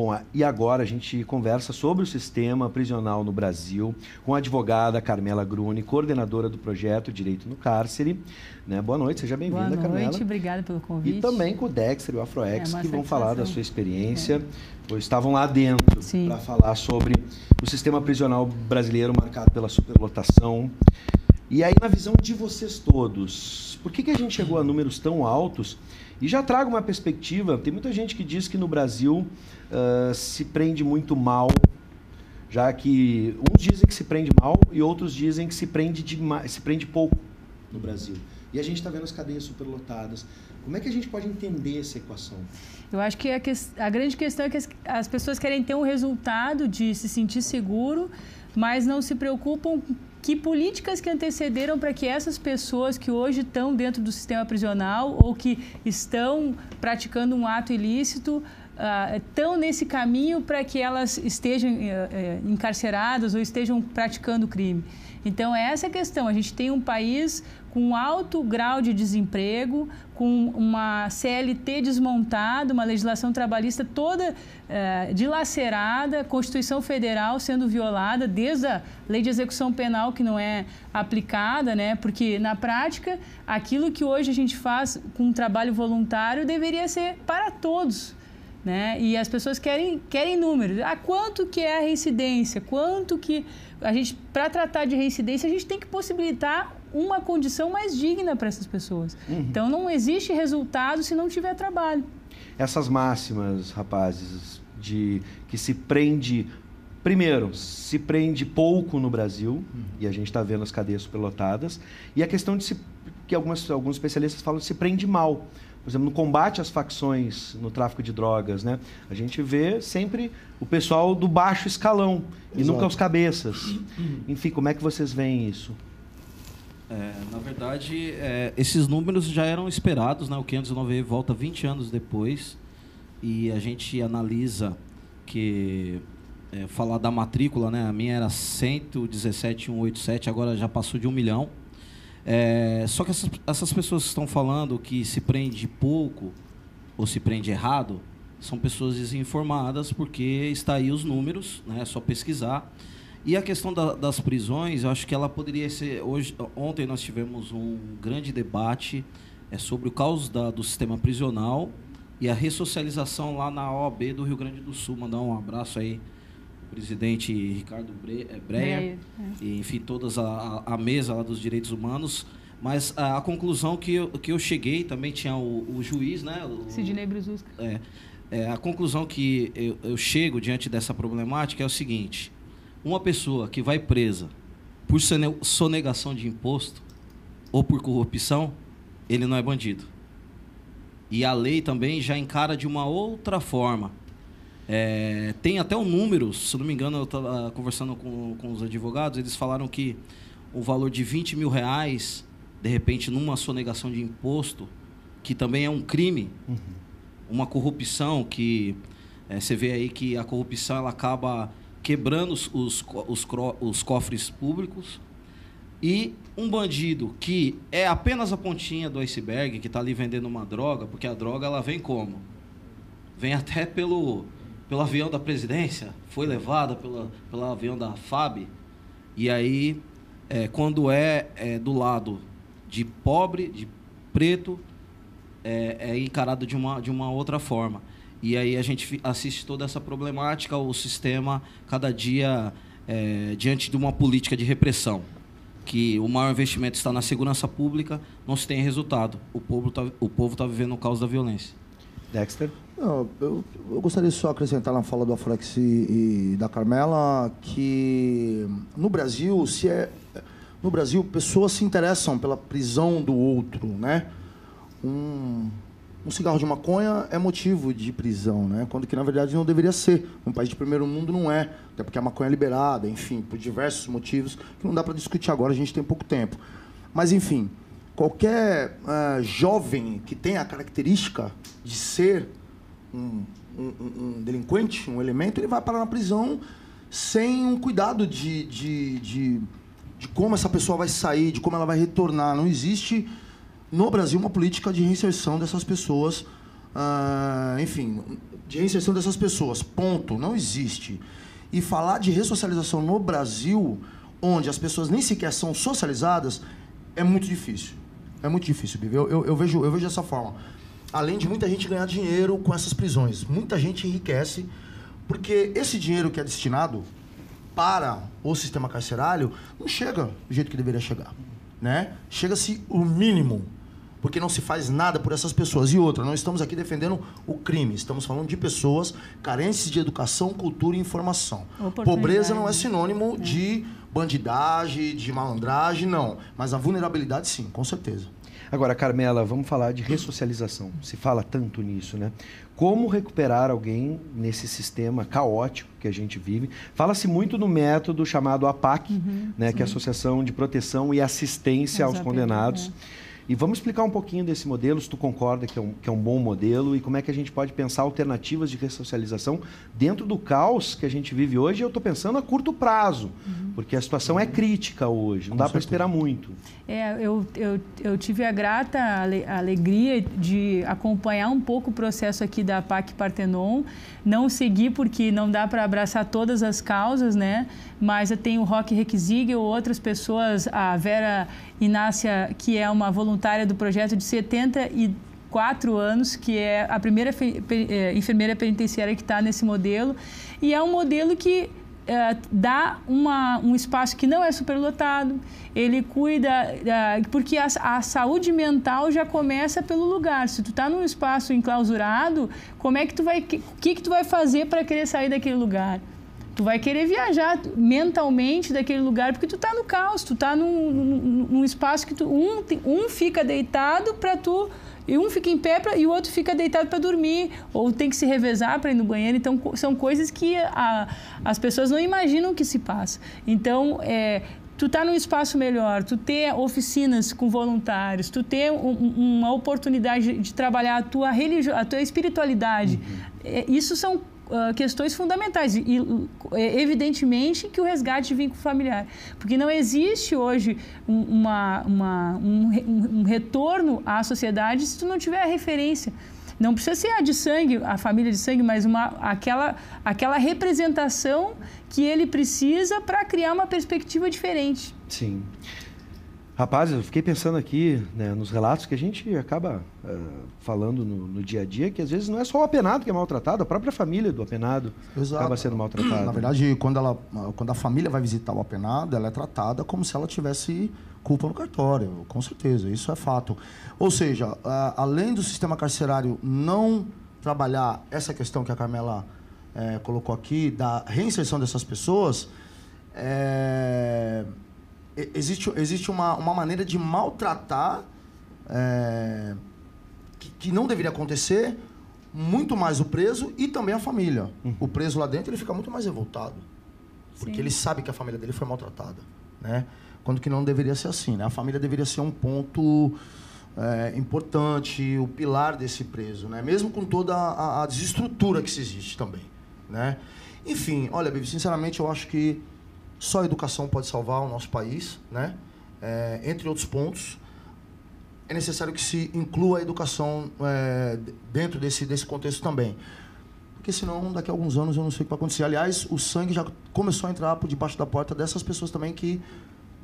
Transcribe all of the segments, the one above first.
Bom, e agora a gente conversa sobre o sistema prisional no Brasil com a advogada Carmela Gruni, coordenadora do projeto Direito no Cárcere. Né? Boa noite, seja bem-vinda, Carmela. Boa noite, obrigada pelo convite. E também com o Dexter e o Afroex, que vão falar da sua experiência. Pois estavam lá dentro para falar sobre o sistema prisional brasileiro marcado pela superlotação. E aí, na visão de vocês todos, por que a gente chegou a números tão altos? E já trago uma perspectiva, tem muita gente que diz que no Brasil se prende muito mal, já que uns dizem que se prende mal e outros dizem que se prende pouco no Brasil. E a gente está vendo as cadeias superlotadas. Como é que a gente pode entender essa equação? Eu acho que a grande questão é que as pessoas querem ter um resultado de se sentir seguro, mas não se preocupam que políticas que antecederam para que essas pessoas que hoje estão dentro do sistema prisional ou que estão praticando um ato ilícito estão nesse caminho para que elas estejam encarceradas ou estejam praticando crime. Então, essa é a questão. A gente tem um país com alto grau de desemprego, com uma CLT desmontada, uma legislação trabalhista toda dilacerada, Constituição Federal sendo violada, desde a Lei de Execução Penal que não é aplicada, né? Porque, na prática, aquilo que hoje a gente faz com um trabalho voluntário deveria ser para todos. Né? E as pessoas querem números. Quanto que é a reincidência? Quanto que a gente, para tratar de reincidência, a gente tem que possibilitar uma condição mais digna para essas pessoas. Então, não existe resultado se não tiver trabalho. Essas máximas, rapazes, de que se prende... Primeiro, se prende pouco no Brasil, e a gente está vendo as cadeias superlotadas, e a questão de que alguns especialistas falam que se prende mal. Por exemplo, no combate às facções no tráfico de drogas, né? A gente vê sempre o pessoal do baixo escalão e nunca os cabeças. Enfim, como é que vocês veem isso? Na verdade, esses números já eram esperados, né? O 509 volta 20 anos depois e a gente analisa que... falar da matrícula, né? A minha era 117.187, agora já passou de 1 milhão. Só que essas pessoas que estão falando que se prende pouco ou se prende errado são pessoas desinformadas, porque está aí os números, né? É só pesquisar. E a questão das prisões, eu acho que ela poderia ser... Ontem nós tivemos um grande debate sobre o caos do sistema prisional e a ressocialização lá na OAB do Rio Grande do Sul. Mandar um abraço aí presidente Ricardo Breyer, e, enfim, todas a mesa lá dos direitos humanos, mas a conclusão que eu cheguei, também tinha o juiz, né? Sidney Brizuska. A conclusão que eu chego diante dessa problemática é o seguinte: uma pessoa que vai presa por sonegação de imposto ou por corrupção, ele não é bandido. E a lei também já encara de uma outra forma. Tem até um número, se não me engano, eu estava conversando com os advogados, eles falaram que o valor de 20 mil reais, de repente, numa sonegação de imposto, que também é um crime, uma corrupção que você vê aí que a corrupção ela acaba quebrando os cofres públicos, e um bandido que é apenas a pontinha do iceberg, que está ali vendendo uma droga, porque a droga ela vem como? Vem até pelo avião da presidência, foi levada pelo avião da FAB, e aí, quando do lado de pobre, de preto, é encarado de uma outra forma. E aí a gente assiste toda essa problemática, o sistema, cada dia, diante de uma política de repressão, que o maior investimento está na segurança pública, não se tem resultado. O povo tá vivendo o caos da violência. Dexter? Não, eu gostaria só de acrescentar na fala do Afroex e da Carmela que no Brasil pessoas se interessam pela prisão do outro, né? Um cigarro de maconha é motivo de prisão, né? Quando que na verdade não deveria ser. Um país de primeiro mundo não é, até porque a maconha é liberada, enfim, por diversos motivos que não dá para discutir agora, a gente tem pouco tempo. Mas enfim, qualquer jovem que tenha a característica de ser um delinquente, um elemento, ele vai parar na prisão sem um cuidado de como essa pessoa vai sair, de como ela vai retornar. Não existe no Brasil uma política de reinserção dessas pessoas enfim, de reinserção dessas pessoas. Ponto. Não existe. E falar de ressocialização no Brasil, onde as pessoas nem sequer são socializadas, é muito difícil. É muito difícil, Bibi. Eu vejo dessa forma. Além de muita gente ganhar dinheiro com essas prisões. Muita gente enriquece, porque esse dinheiro que é destinado para o sistema carcerário não chega do jeito que deveria chegar, né? Chega-se o mínimo, porque não se faz nada por essas pessoas. E outra, não estamos aqui defendendo o crime, estamos falando de pessoas carentes de educação, cultura e informação. Pobreza não é sinônimo de bandidagem, de malandragem, não. Mas a vulnerabilidade, sim, com certeza. Agora, Carmela, vamos falar de ressocialização. Se fala tanto nisso, né? Como recuperar alguém nesse sistema caótico que a gente vive? Fala-se muito no método chamado APAC, né? Que é a Associação de Proteção e Assistência aos Condenados. E vamos explicar um pouquinho desse modelo, se tu concorda que é um bom modelo e como é que a gente pode pensar alternativas de ressocialização dentro do caos que a gente vive hoje. Eu estou pensando a curto prazo, porque a situação é crítica hoje, não dá para esperar muito. Eu tive a grata alegria de acompanhar um pouco o processo aqui da PAC Partenon, não seguir porque não dá para abraçar todas as causas, né? Mas eu tenho o Roque Requisig, outras pessoas, a Vera Inácia, que é uma voluntária do projeto de 74 anos, que é a primeira enfermeira penitenciária que está nesse modelo. E é um modelo que dá um espaço que não é superlotado, ele cuida, porque a saúde mental já começa pelo lugar. Se tu está num espaço enclausurado, como é que tu vai, o que tu vai fazer para querer sair daquele lugar? Tu vai querer viajar mentalmente daquele lugar, porque tu está no caos, tu está num espaço que um fica deitado para tu, e um fica em pé e o outro fica deitado para dormir, ou tem que se revezar para ir no banheiro. Então, são coisas que as pessoas não imaginam que se passa. Então, tu tá num espaço melhor, tu ter oficinas com voluntários, tu ter uma oportunidade de trabalhar a tua espiritualidade, isso são questões fundamentais e evidentemente que o resgate de vínculo familiar, porque não existe hoje um retorno à sociedade se tu não tiver a referência. Não precisa ser a de sangue, a família de sangue, mas aquela representação que ele precisa para criar uma perspectiva diferente. Sim. Rapaz, eu fiquei pensando aqui, né, nos relatos que a gente acaba falando no dia a dia, que às vezes não é só o apenado que é maltratado, a própria família do apenado acaba sendo maltratada. Na verdade, quando a família vai visitar o apenado, ela é tratada como se ela tivesse culpa no cartório, com certeza, isso é fato. Ou seja, além do sistema carcerário não trabalhar essa questão que a Carmela colocou aqui, da reinserção dessas pessoas, existe uma maneira de maltratar que não deveria acontecer, muito mais o preso e também a família. O preso lá dentro, ele fica muito mais revoltado, porque ele sabe que a família dele foi maltratada, né? Quando que não deveria ser assim, né? A família deveria ser um ponto importante, o pilar desse preso, né? Mesmo com toda a desestrutura que se existe também, né? Enfim, olha, Bibi, sinceramente, eu acho que só a educação pode salvar o nosso país, né? Entre outros pontos, é necessário que se inclua a educação dentro desse contexto também. Porque senão, daqui a alguns anos, eu não sei o que vai acontecer. Aliás, o sangue já começou a entrar por debaixo da porta dessas pessoas também que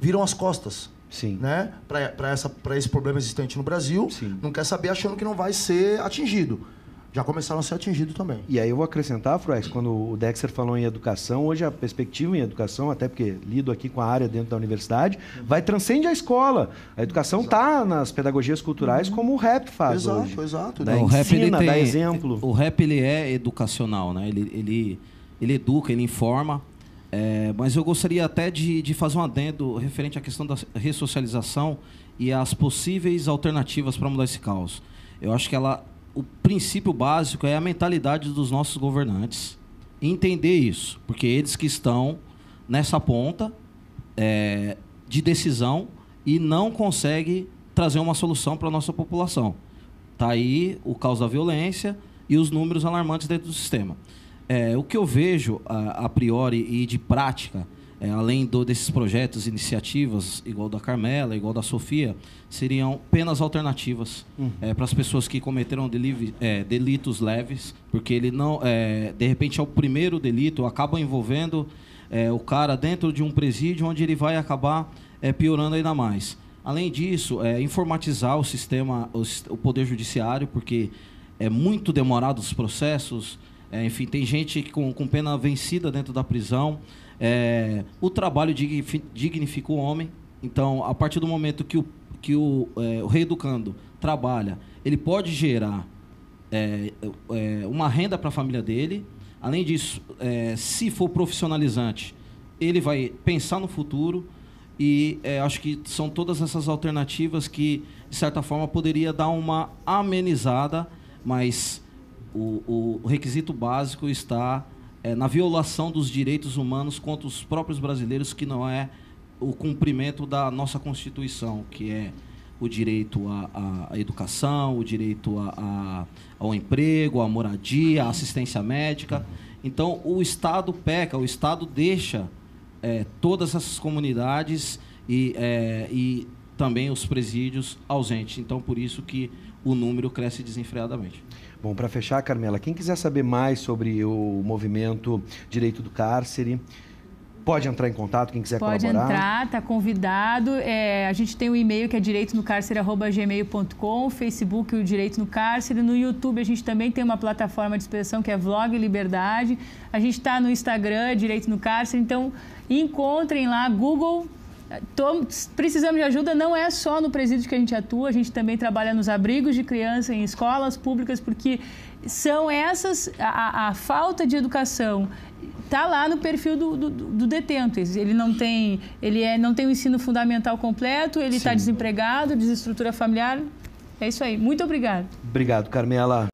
viram as costas. Sim. Né? Para esse problema existente no Brasil. Sim. Não quer saber achando que não vai ser atingido. Já começaram a ser atingidos também. E aí eu vou acrescentar, Froex, quando o Dexter falou em educação, hoje a perspectiva em educação, até porque lido aqui com a área dentro da universidade, vai transcender a escola. A educação está nas pedagogias culturais como o rap faz hoje. Exato. Né? O rap, ensina, dá exemplo. O rap, ele é educacional, né? Ele educa, ele informa. Mas eu gostaria até de fazer um adendo referente à questão da ressocialização e as possíveis alternativas para mudar esse caos. Eu acho que o princípio básico é a mentalidade dos nossos governantes. Entender isso, porque eles que estão nessa ponta de decisão e não conseguem trazer uma solução para a nossa população. Está aí o caos da violência e os números alarmantes dentro do sistema. O que eu vejo, a priori e de prática, além desses projetos, iniciativas, igual da Carmela, igual da Sofia, seriam penas alternativas para as pessoas que cometeram delitos leves, porque ele não, de repente, é o primeiro delito, acaba envolvendo o cara dentro de um presídio, onde ele vai acabar piorando ainda mais. Além disso, informatizar o sistema, o Poder Judiciário, porque é muito demorado os processos, enfim, tem gente com pena vencida dentro da prisão. O trabalho dignifica o homem. Então, a partir do momento que o reeducando trabalha, ele pode gerar uma renda para a família dele. Além disso, se for profissionalizante, ele vai pensar no futuro. E acho que são todas essas alternativas que, de certa forma, poderia dar uma amenizada, mas o requisito básico está na violação dos direitos humanos contra os próprios brasileiros, que não é o cumprimento da nossa Constituição, que é o direito à educação, o direito ao emprego, à moradia, à assistência médica. Então, o Estado peca, o Estado deixa todas essas comunidades e também os presídios ausentes. Então, por isso que o número cresce desenfreadamente. Bom, para fechar, Carmela, quem quiser saber mais sobre o movimento Direito do Cárcere, pode entrar em contato, quem quiser colaborar. Pode entrar, está convidado. A gente tem um e-mail que é direitonocárcere@gmail.com, Facebook o Direito no Cárcere, no YouTube a gente também tem uma plataforma de expressão que é Vlog Liberdade, a gente está no Instagram, Direito no Cárcere, então encontrem lá, Google. Precisamos de ajuda, não é só no presídio que a gente atua, a gente também trabalha nos abrigos de criança, em escolas públicas, porque são essas, a falta de educação está lá no perfil do detento. Ele não tem o ensino fundamental completo, ele está desempregado, desestrutura familiar. É isso aí. Muito obrigado. Obrigado, Carmela.